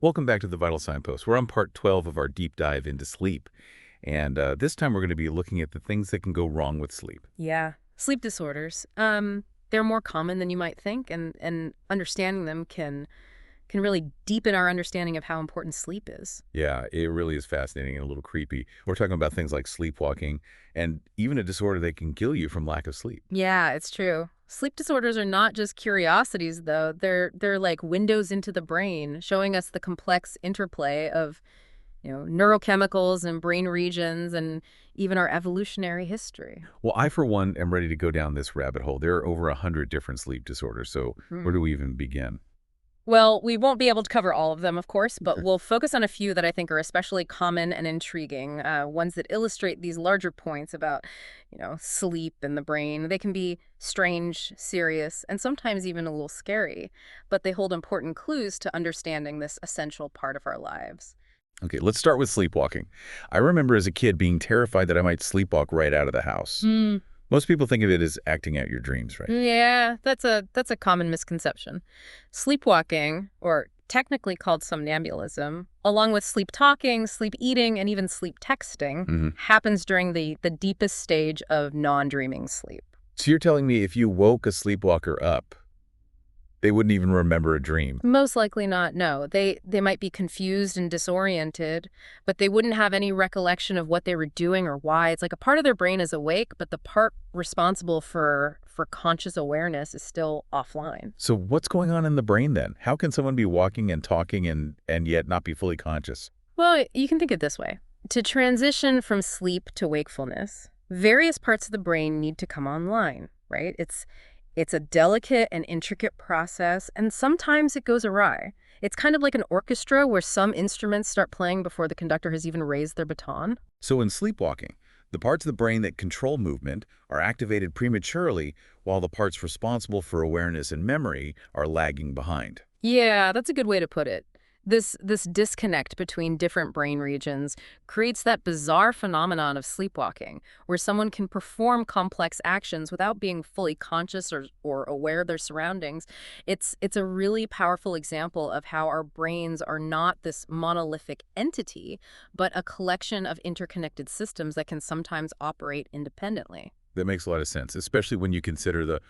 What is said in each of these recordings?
Welcome back to the Vital Signpost. We're on part 12 of our deep dive into sleep. And this time we're going to be looking at the things that can go wrong with sleep. Yeah, sleep disorders. They're more common than you might think, and understanding them can really deepen our understanding of how important sleep is. Yeah, it really is fascinating and a little creepy. We're talking about things like sleepwalking and even a disorder that can kill you from lack of sleep. Yeah, it's true. Sleep disorders are not just curiosities, though. They're like windows into the brain, showing us the complex interplay of, neurochemicals and brain regions and even our evolutionary history. Well, I, for one, am ready to go down this rabbit hole. There are over 100 different sleep disorders, so where do we even begin? Well, we won't be able to cover all of them, of course, but we'll focus on a few that I think are especially common and intriguing, ones that illustrate these larger points about, sleep and the brain. They can be strange, serious, and sometimes even a little scary, but they hold important clues to understanding this essential part of our lives. Okay, let's start with sleepwalking. I remember as a kid being terrified that I might sleepwalk right out of the house. Most people think of it as acting out your dreams, right? Yeah, that's a common misconception. Sleepwalking, or technically called somnambulism, along with sleep talking, sleep eating, and even sleep texting, hmm happens during the deepest stage of non-dreaming sleep. So you're telling me if you woke a sleepwalker up, they wouldn't even remember a dream? Most likely not, no. They might be confused and disoriented, but they wouldn't have any recollection of what they were doing or why. It's like a part of their brain is awake, but the part responsible for conscious awareness is still offline. So what's going on in the brain then? How can someone be walking and talking and yet not be fully conscious? Well, you can think it this way. To transition from sleep to wakefulness, various parts of the brain need to come online, right? It's a delicate and intricate process, and sometimes it goes awry. It's kind of like an orchestra where some instruments start playing before the conductor has even raised their baton. So in sleepwalking, the parts of the brain that control movement are activated prematurely while the parts responsible for awareness and memory are lagging behind. Yeah, that's a good way to put it. This disconnect between different brain regions creates that bizarre phenomenon of sleepwalking, where someone can perform complex actions without being fully conscious or aware of their surroundings. It's a really powerful example of how our brains are not this monolithic entity, but a collection of interconnected systems that can sometimes operate independently. That makes a lot of sense, especially when you consider the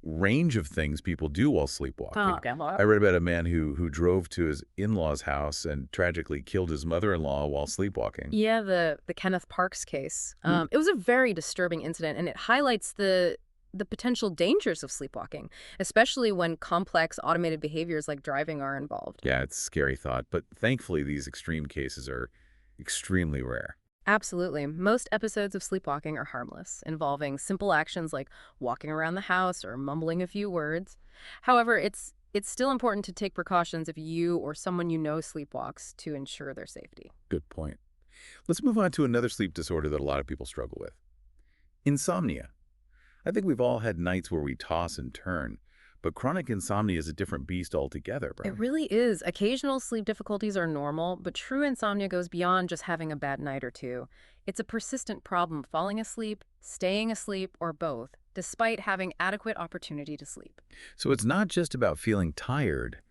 range of things people do while Oh, sleepwalking. okay. I read about a man who drove to his in-laws' house and tragically killed his mother-in-law while sleepwalking. Yeah, the Kenneth Parks case. Hmm. It was a very disturbing incident, and it highlights the potential dangers of sleepwalking, especially when complex automated behaviors like driving are involved. Yeah, it's a scary thought, but thankfully these extreme cases are extremely rare. Absolutely. Most episodes of sleepwalking are harmless, involving simple actions like walking around the house or mumbling a few words. However, it's still important to take precautions if you or someone you know sleepwalks to ensure their safety. Good point. Let's move on to another sleep disorder that a lot of people struggle with. Insomnia. I think we've all had nights where we toss and turn, but chronic insomnia is a different beast altogether, It bro. really is. Occasional sleep difficulties are normal, but true insomnia goes beyond just having a bad night or two. It's a persistent problem falling asleep, staying asleep, or both, despite having adequate opportunity to sleep. So it's not just about feeling tired,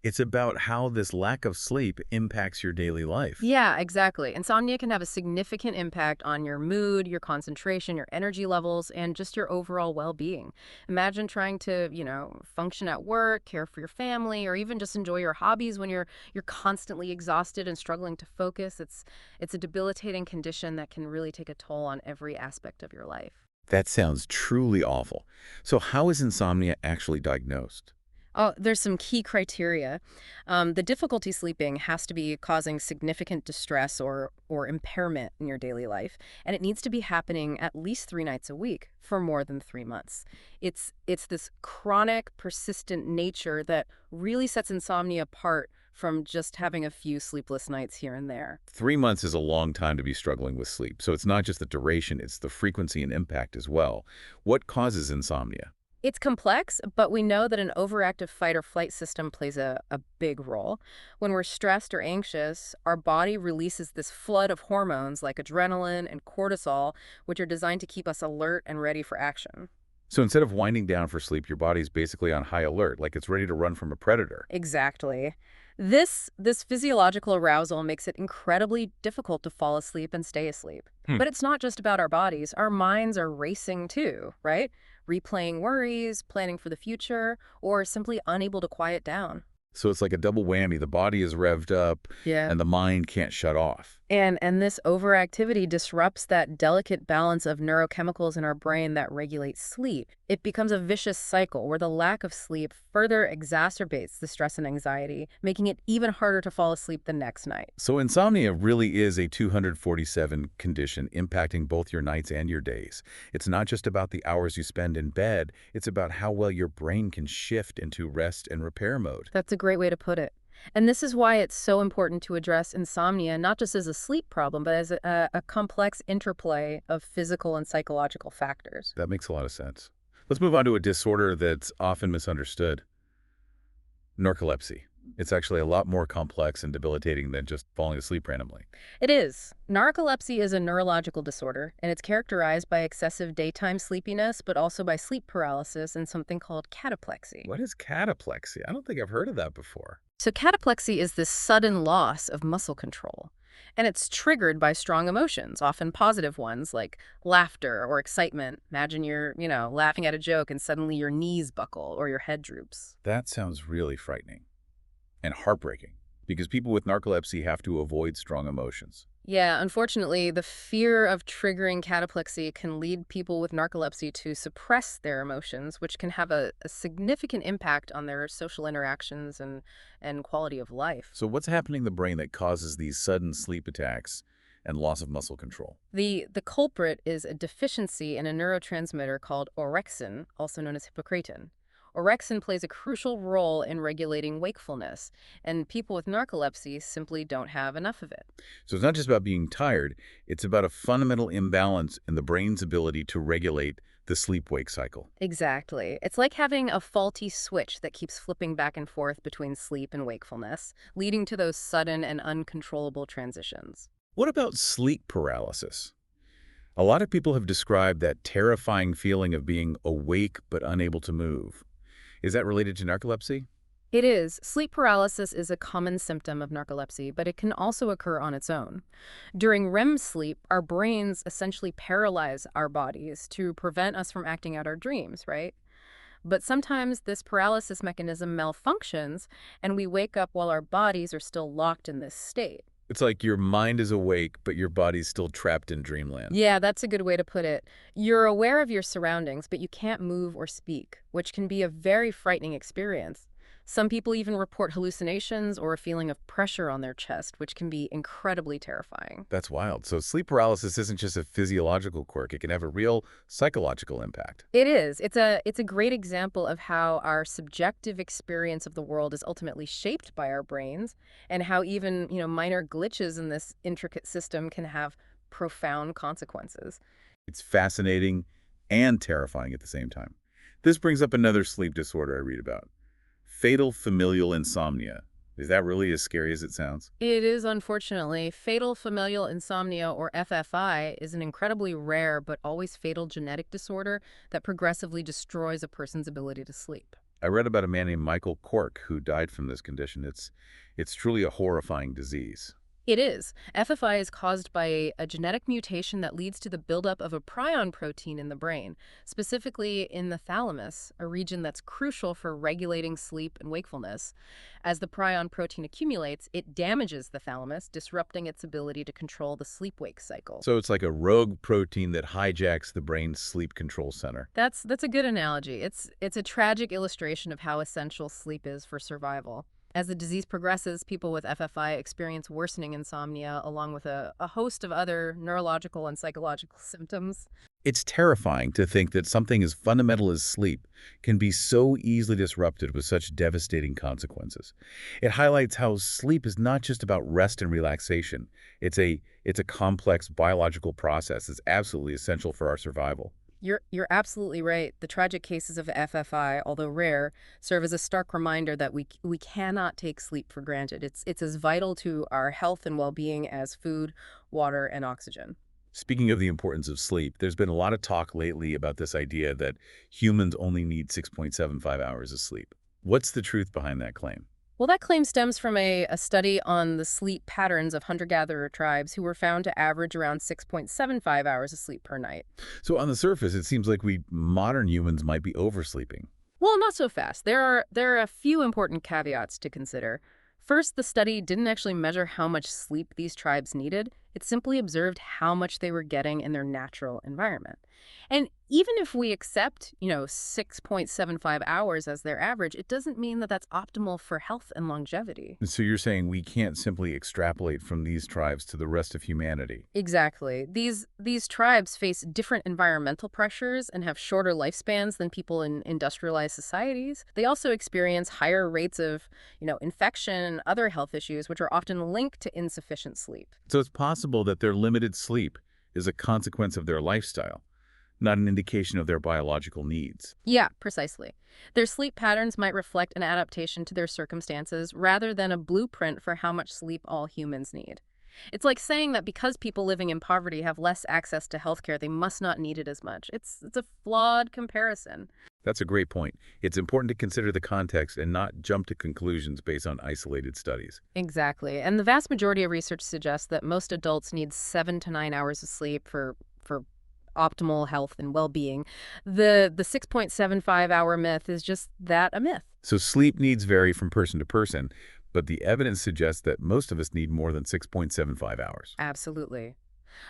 it's about how this lack of sleep impacts your daily life. Yeah, exactly. Insomnia can have a significant impact on your mood, your concentration, your energy levels, and just your overall well-being. Imagine trying to, function at work, care for your family, or even just enjoy your hobbies when you're constantly exhausted and struggling to focus. It's a debilitating condition that can really take a toll on every aspect of your life. That sounds truly awful. So how is insomnia actually diagnosed? Oh, there's some key criteria. The difficulty sleeping has to be causing significant distress or impairment in your daily life, and it needs to be happening at least 3 nights a week for more than 3 months. It's this chronic, persistent nature that really sets insomnia apart from just having a few sleepless nights here and there. 3 months is a long time to be struggling with sleep, so it's not just the duration, it's the frequency and impact as well. What causes insomnia? It's complex, but we know that an overactive fight or flight system plays a big role. When we're stressed or anxious, our body releases this flood of hormones like adrenaline and cortisol, which are designed to keep us alert and ready for action. So instead of winding down for sleep, your body's basically on high alert, like it's ready to run from a predator. Exactly. This physiological arousal makes it incredibly difficult to fall asleep and stay asleep. Hmm. But it's not just about our bodies. Our minds are racing too, right? Replaying worries, planning for the future, or simply unable to quiet down. So it's like a double whammy. The body is revved up Yeah. and the mind can't shut off. And this overactivity disrupts that delicate balance of neurochemicals in our brain that regulate sleep. It becomes a vicious cycle where the lack of sleep further exacerbates the stress and anxiety, making it even harder to fall asleep the next night. So insomnia really is a 247 condition impacting both your nights and your days. It's not just about the hours you spend in bed, it's about how well your brain can shift into rest and repair mode. That's a great way to put it. And this is why it's so important to address insomnia, not just as a sleep problem, but as a complex interplay of physical and psychological factors. That makes a lot of sense. Let's move on to a disorder that's often misunderstood. Narcolepsy. It's actually a lot more complex and debilitating than just falling asleep randomly. It is. Narcolepsy is a neurological disorder, and it's characterized by excessive daytime sleepiness, but also by sleep paralysis and something called cataplexy. What is cataplexy? I don't think I've heard of that before. So cataplexy is this sudden loss of muscle control, and it's triggered by strong emotions, often positive ones like laughter or excitement. Imagine you're laughing at a joke and suddenly your knees buckle or your head droops. That sounds really frightening and heartbreaking because people with narcolepsy have to avoid strong emotions. Yeah, unfortunately, the fear of triggering cataplexy can lead people with narcolepsy to suppress their emotions, which can have a significant impact on their social interactions and quality of life. So what's happening in the brain that causes these sudden sleep attacks and loss of muscle control? The culprit is a deficiency in a neurotransmitter called orexin, also known as hypocretin. Orexin plays a crucial role in regulating wakefulness, and people with narcolepsy simply don't have enough of it. So it's not just about being tired, it's about a fundamental imbalance in the brain's ability to regulate the sleep-wake cycle. Exactly. It's like having a faulty switch that keeps flipping back and forth between sleep and wakefulness, leading to those sudden and uncontrollable transitions. What about sleep paralysis? A lot of people have described that terrifying feeling of being awake but unable to move. Is that related to narcolepsy? It is. Sleep paralysis is a common symptom of narcolepsy, but it can also occur on its own. During REM sleep, our brains essentially paralyze our bodies to prevent us from acting out our dreams, right? But sometimes this paralysis mechanism malfunctions, and we wake up while our bodies are still locked in this state. It's like your mind is awake, but your body's still trapped in dreamland. Yeah, that's a good way to put it. You're aware of your surroundings, but you can't move or speak, which can be a very frightening experience. Some people even report hallucinations or a feeling of pressure on their chest, which can be incredibly terrifying. That's wild. So sleep paralysis isn't just a physiological quirk. It can have a real psychological impact. It is. It's a great example of how our subjective experience of the world is ultimately shaped by our brains, and how even minor glitches in this intricate system can have profound consequences. It's fascinating and terrifying at the same time. This brings up another sleep disorder I read about. Fatal familial insomnia. Is that really as scary as it sounds? It is, unfortunately. Fatal familial insomnia, or FFI, is an incredibly rare but always fatal genetic disorder that progressively destroys a person's ability to sleep. I read about a man named Michael Cork who died from this condition. It's truly a horrifying disease. It is. FFI is caused by a genetic mutation that leads to the buildup of a prion protein in the brain, specifically in the thalamus, a region that's crucial for regulating sleep and wakefulness. As the prion protein accumulates, it damages the thalamus, disrupting its ability to control the sleep-wake cycle. So it's like a rogue protein that hijacks the brain's sleep control center. That's a good analogy. It's a tragic illustration of how essential sleep is for survival. As the disease progresses, people with FFI experience worsening insomnia along with a host of other neurological and psychological symptoms. It's terrifying to think that something as fundamental as sleep can be so easily disrupted with such devastating consequences. It highlights how sleep is not just about rest and relaxation. It's a complex biological process that's absolutely essential for our survival. You're absolutely right. The tragic cases of FFI, although rare, serve as a stark reminder that we cannot take sleep for granted. It's as vital to our health and well-being as food, water, and oxygen. Speaking of the importance of sleep, there's been a lot of talk lately about this idea that humans only need 6.75 hours of sleep. What's the truth behind that claim? Well, that claim stems from a study on the sleep patterns of hunter-gatherer tribes who were found to average around 6.75 hours of sleep per night. So on the surface, it seems like we modern humans might be oversleeping. Well, not so fast. There are a few important caveats to consider. First, the study didn't actually measure how much sleep these tribes needed. It simply observed how much they were getting in their natural environment. And even if we accept, 6.75 hours as their average, it doesn't mean that that's optimal for health and longevity. And so you're saying we can't simply extrapolate from these tribes to the rest of humanity. Exactly. These tribes face different environmental pressures and have shorter lifespans than people in industrialized societies. They also experience higher rates of, infection and other health issues, which are often linked to insufficient sleep. So it's possible that their limited sleep is a consequence of their lifestyle, not an indication of their biological needs. Yeah, precisely. Their sleep patterns might reflect an adaptation to their circumstances rather than a blueprint for how much sleep all humans need. It's like saying that because people living in poverty have less access to healthcare, they must not need it as much. It's a flawed comparison. That's a great point. It's important to consider the context and not jump to conclusions based on isolated studies. Exactly. And the vast majority of research suggests that most adults need 7 to 9 hours of sleep for optimal health and well-being. The 6.75-hour myth is just that, a myth. So sleep needs vary from person to person, but the evidence suggests that most of us need more than 6.75 hours. Absolutely.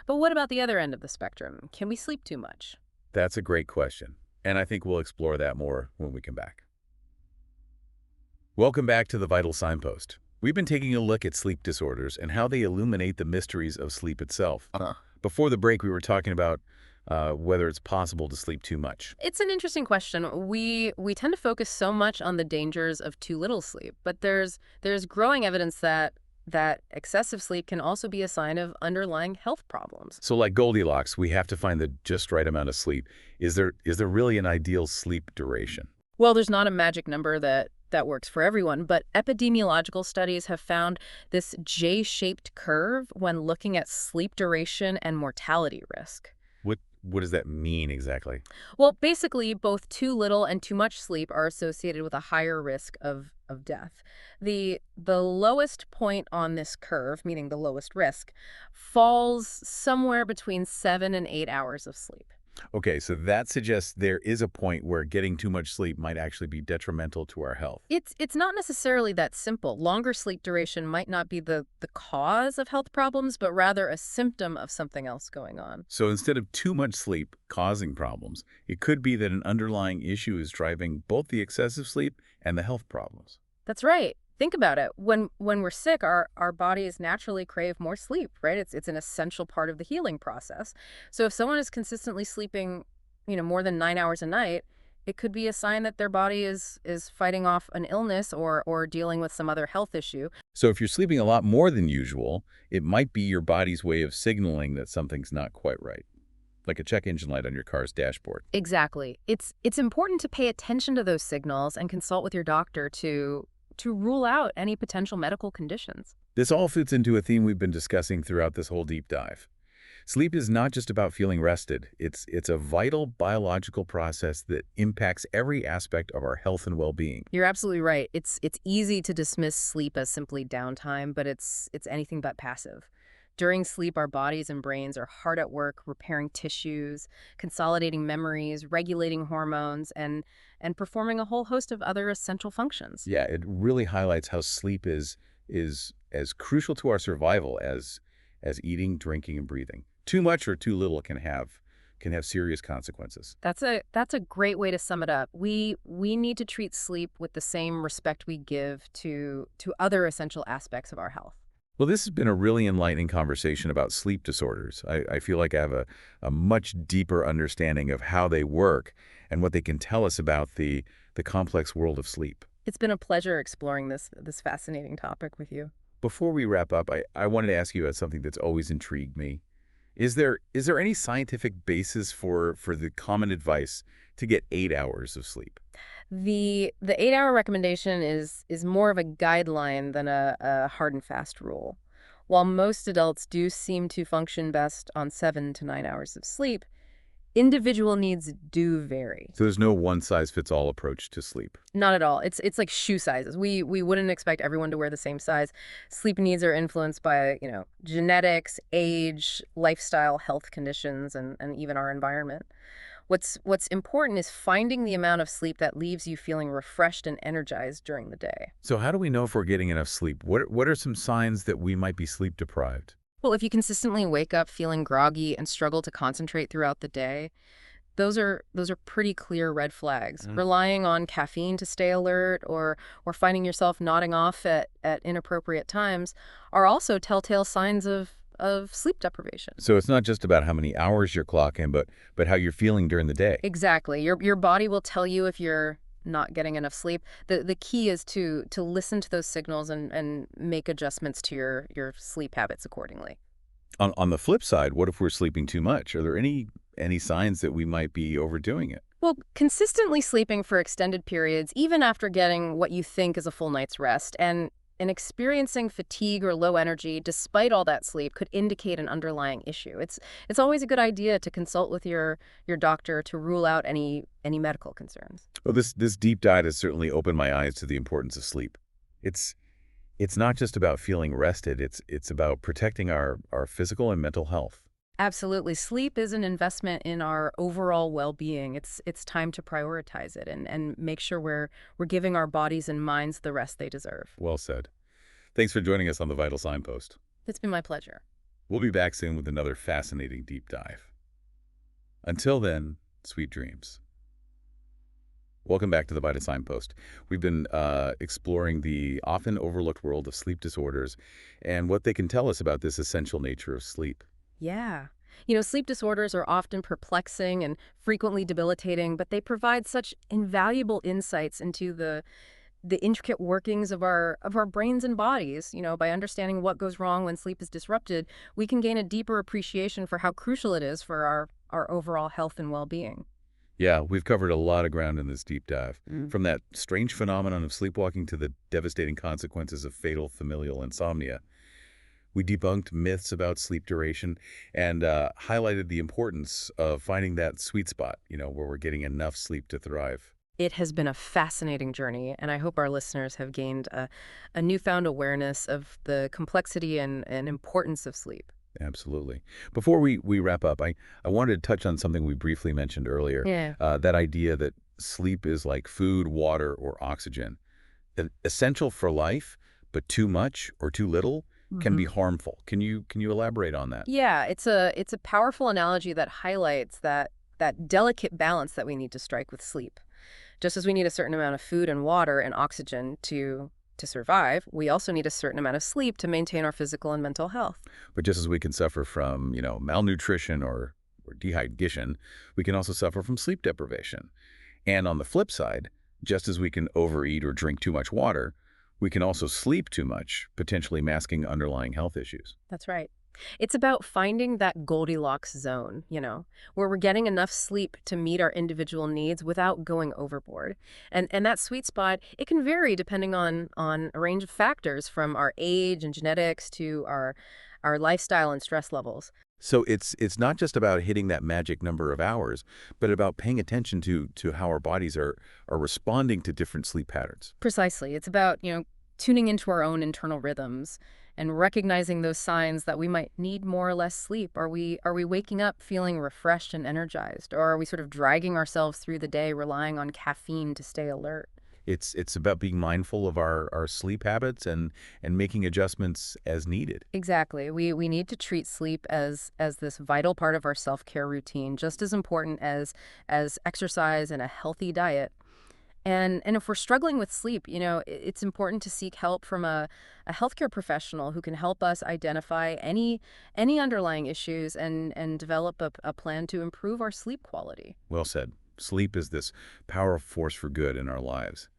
But what about the other end of the spectrum? Can we sleep too much? That's a great question, and I think we'll explore that more when we come back. Welcome back to the Vital Signpost. We've been taking a look at sleep disorders and how they illuminate the mysteries of sleep itself. Before the break, we were talking about whether it's possible to sleep too much. It's an interesting question. We tend to focus so much on the dangers of too little sleep, but there's growing evidence that excessive sleep can also be a sign of underlying health problems. So like Goldilocks, we have to find the just right amount of sleep. Is there really an ideal sleep duration? Well, there's not a magic number that works for everyone, but epidemiological studies have found this J-shaped curve when looking at sleep duration and mortality risk. What does that mean exactly? Well, basically, both too little and too much sleep are associated with a higher risk of death. The lowest point on this curve, meaning the lowest risk, falls somewhere between 7 and 8 hours of sleep. Okay, so that suggests there is a point where getting too much sleep might actually be detrimental to our health. It's not necessarily that simple. Longer sleep duration might not be the cause of health problems, but rather a symptom of something else going on. So instead of too much sleep causing problems, it could be that an underlying issue is driving both the excessive sleep and the health problems. That's right. Think about it. When we're sick, our bodies naturally crave more sleep, right? It's an essential part of the healing process. So if someone is consistently sleeping, more than 9 hours a night, it could be a sign that their body is fighting off an illness or dealing with some other health issue. So if you're sleeping a lot more than usual, it might be your body's way of signaling that something's not quite right, like a check engine light on your car's dashboard. Exactly. It's important to pay attention to those signals and consult with your doctor to rule out any potential medical conditions. This all fits into a theme we've been discussing throughout this whole deep dive. Sleep is not just about feeling rested. It's a vital biological process that impacts every aspect of our health and well-being. You're absolutely right. It's easy to dismiss sleep as simply downtime, but it's anything but passive. During sleep, our bodies and brains are hard at work repairing tissues, consolidating memories, regulating hormones, and performing a whole host of other essential functions. Yeah, it really highlights how sleep is as crucial to our survival as eating, drinking, and breathing. Too much or too little can have serious consequences. That's a great way to sum it up. We need to treat sleep with the same respect we give to other essential aspects of our health. Well, this has been a really enlightening conversation about sleep disorders. I feel like I have a much deeper understanding of how they work and what they can tell us about the complex world of sleep. It's been a pleasure exploring this fascinating topic with you. Before we wrap up, I wanted to ask you about something that's always intrigued me. Is there any scientific basis for the common advice to get 8 hours of sleep? The 8 hour recommendation is more of a guideline than a hard and fast rule. While most adults do seem to function best on 7 to 9 hours of sleep, Individual needs do vary. So there's no one-size-fits-all approach to sleep. Not at all. It's like shoe sizes. We wouldn't expect everyone to wear the same size. Sleep needs are influenced by, genetics, age, lifestyle, health conditions, and even our environment. What's important is finding the amount of sleep that leaves you feeling refreshed and energized during the day. So how do we know if we're getting enough sleep? What are some signs that we might be sleep deprived? Well, if you consistently wake up feeling groggy and struggle to concentrate throughout the day, those are pretty clear red flags. Mm. Relying on caffeine to stay alert or finding yourself nodding off at inappropriate times are also telltale signs of sleep deprivation. So it's not just about how many hours you're clocking, but how you're feeling during the day. Exactly. Your body will tell you if you're not getting enough sleep. The key is to listen to those signals and make adjustments to your sleep habits accordingly. On the flip side, what if we're sleeping too much? Are there any signs that we might be overdoing it? Well, consistently sleeping for extended periods, even after getting what you think is a full night's rest, and experiencing fatigue or low energy despite all that sleep could indicate an underlying issue. It's always a good idea to consult with your doctor to rule out any medical concerns. Well, this deep dive has certainly opened my eyes to the importance of sleep. It's it's not just about feeling rested. It's about protecting our physical and mental health. Absolutely. Sleep is an investment in our overall well-being. It's time to prioritize it and make sure we're giving our bodies and minds the rest they deserve. Well said. Thanks for joining us on the Vital Signpost. It's been my pleasure. We'll be back soon with another fascinating deep dive. Until then, sweet dreams. Welcome back to the Vital Signpost. We've been exploring the often overlooked world of sleep disorders and what they can tell us about this essential nature of sleep. Yeah. Sleep disorders are often perplexing and frequently debilitating, but they provide such invaluable insights into the intricate workings of our brains and bodies. By understanding what goes wrong when sleep is disrupted, we can gain a deeper appreciation for how crucial it is for our overall health and well-being. Yeah, we've covered a lot of ground in this deep dive, from that strange phenomenon of sleepwalking to the devastating consequences of fatal familial insomnia. We debunked myths about sleep duration and highlighted the importance of finding that sweet spot, where we're getting enough sleep to thrive. It has been a fascinating journey, and I hope our listeners have gained a newfound awareness of the complexity and importance of sleep. Absolutely. Before we wrap up, I wanted to touch on something we briefly mentioned earlier, Yeah. that idea that sleep is like food, water, or oxygen. Essential for life, but too much or too little can be harmful. Can you elaborate on that? Yeah, it's a powerful analogy that highlights that delicate balance that we need to strike with sleep. Just as we need a certain amount of food and water and oxygen to survive, we also need a certain amount of sleep to maintain our physical and mental health. But just as we can suffer from, malnutrition or dehydration, we can also suffer from sleep deprivation. And on the flip side, just as we can overeat or drink too much water, we can also sleep too much, potentially masking underlying health issues. That's right. It's about finding that Goldilocks zone, where we're getting enough sleep to meet our individual needs without going overboard. And that sweet spot, it can vary depending on a range of factors from our age and genetics to our lifestyle and stress levels. So it's not just about hitting that magic number of hours, but about paying attention to how our bodies are responding to different sleep patterns. Precisely. It's about, tuning into our own internal rhythms and recognizing those signs that we might need more or less sleep. Are we waking up feeling refreshed and energized? Or are we sort of dragging ourselves through the day relying on caffeine to stay alert? It's about being mindful of our sleep habits and making adjustments as needed. Exactly. We need to treat sleep as this vital part of our self-care routine, just as important as exercise and a healthy diet. And if we're struggling with sleep, it's important to seek help from a healthcare professional who can help us identify any underlying issues and develop a plan to improve our sleep quality. Well said. Sleep is this powerful force for good in our lives,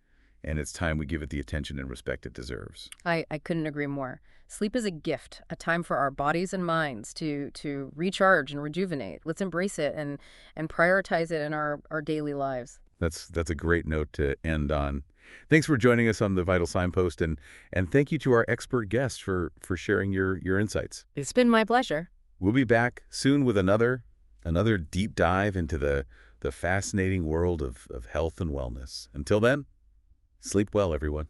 and it's time we give it the attention and respect it deserves. I couldn't agree more. Sleep is a gift, a time for our bodies and minds to recharge and rejuvenate. Let's embrace it and prioritize it in our daily lives. That's a great note to end on. Thanks for joining us on the Vital Signpost, and thank you to our expert guests for sharing your insights. It's been my pleasure. We'll be back soon with another Another deep dive into the fascinating world of health and wellness. Until then, sleep well, everyone.